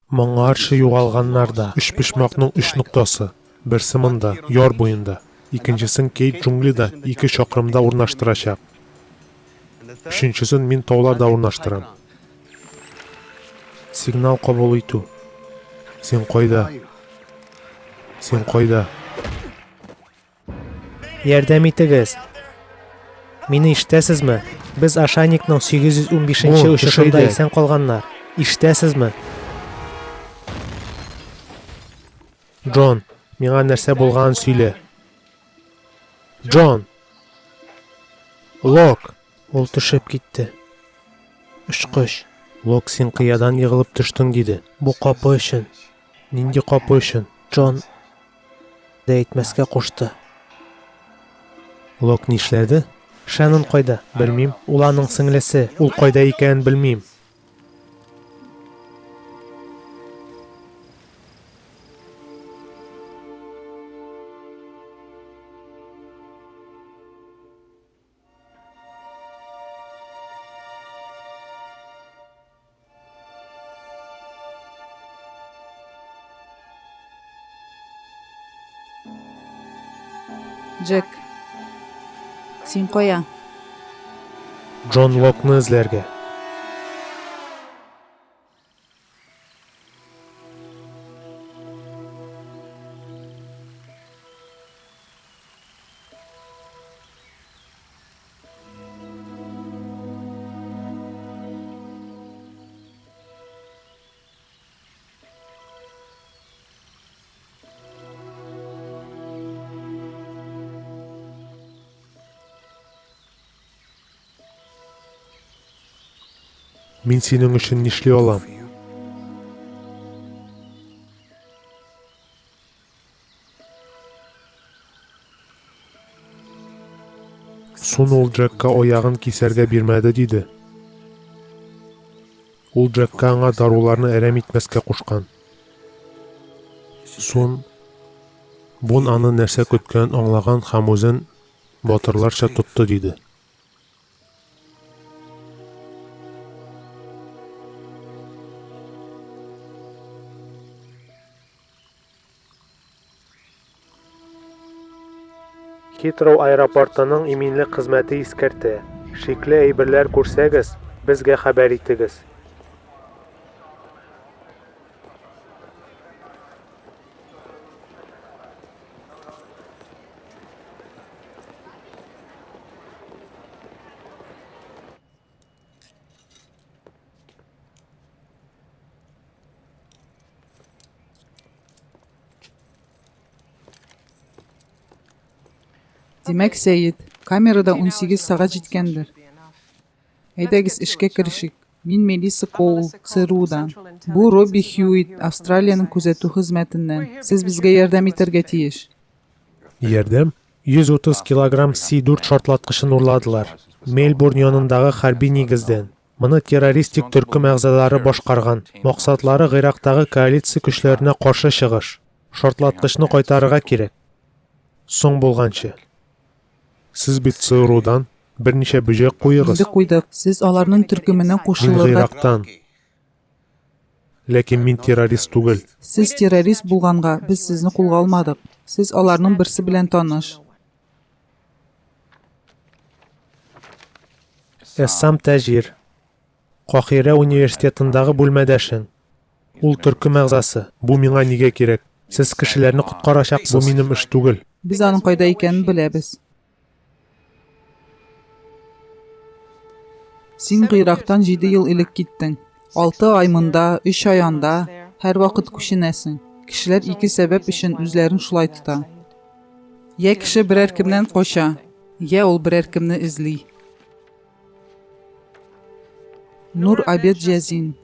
Моңаршы югалганнарда үч почмакның үч ноктасы. Берсе монда, яр буенда. Икенчесен Кейт джунглида 2 чакрымда урнаштырачак. Өченчесен мин тауларда урнаштырам. Сигнал кабул итү. Сен кайда? Сен кайда? Ярдәм итегез. Мине ишетәсезме? Без Ашаникның 815-нче учышында исән калганнар. Ишетәсезме? Джон, миңа нәрсә булганын сөйлә. Джон! Лок! Ул төшеп китте. Очкыч. Лок, син кыядан егылып төштең диде. Бу капы өчен. Нинди капы өчен? Джон да әйтмәскә кушты. Лок нишләде? Шанон кайда? Белмим. Ул аның сеңлесе. Ул кайда икәнен белмим. Джек, син кая? Джон Локны эзләргә. Мин синең өчен нишли алам? Сон ул Джекка аягын кисәргә бирмәде диде. Ул Джекка аңа даруларны әрәм итмәскә кушкан. Сон бун аны нәрсә көткәнен аңлаган һәм үзен батырларча тотты диде. Хитроу аэропортының иминлек хезмәте искәртә. Шикле әйберләр күрсәгез, безгә хәбәр итегез. Димәк, Сәйид, камерада 18 сагать җиткәндер. Әйдәгез эшкә керешик. Мин Мелисса Коул, ЦРУдан. Бу Робби Хьюит, Австралиянең күзәтү хезмәтеннән. Сез безгә ярдәм итәргә тиеш. Ярдәм? 130 килограмм Си-4 шартлаткычын урладылар. Мельбурн янындагы хәрби нигездән. Моны террористик төркем әгъзалары башкарган. Максатлары Гыйрактагы коалиция көчләренә каршы чыгыш. Шартлаткычны кайтарырга кирәк. Соң булганчы. Сез бит ЦРУдан берничә бүҗәк куйыгыз. Инде куйдык. Сез аларның төркеменә Мин кушылырга. Гыйрактан. Ләкин мин террорист түгел. Сез террорист булганга, без сезне кулга алмадык. Сез аларның берсе белән таныш. Әссам Тәҗир. Кахира университетындагы бүлмәдәшең. Ул төркем әгъзасы. Бу миңа нигә кирәк? Сез кешеләрне коткарачаксыз. Бу минем эш түгел. Без аның кайда икәнен беләбез. Син Гыйрактан 7 ел элек киттең. 6 ай монда, 3 ай анда, һәр вакыт күченәсең. Кешеләр ике сәбәп өчен үзләрен шулай тота. Я кеше берәр кемнән кача, я ул берәр кемне эзли. Нур Абед Җәзин.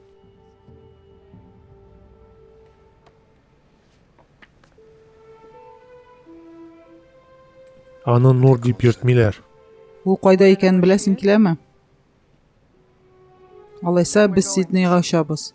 Аны Нур дип йөртмиләр. Ул кайда икәнен беләсең киләме? Алайса, без Сиднейга очабыз.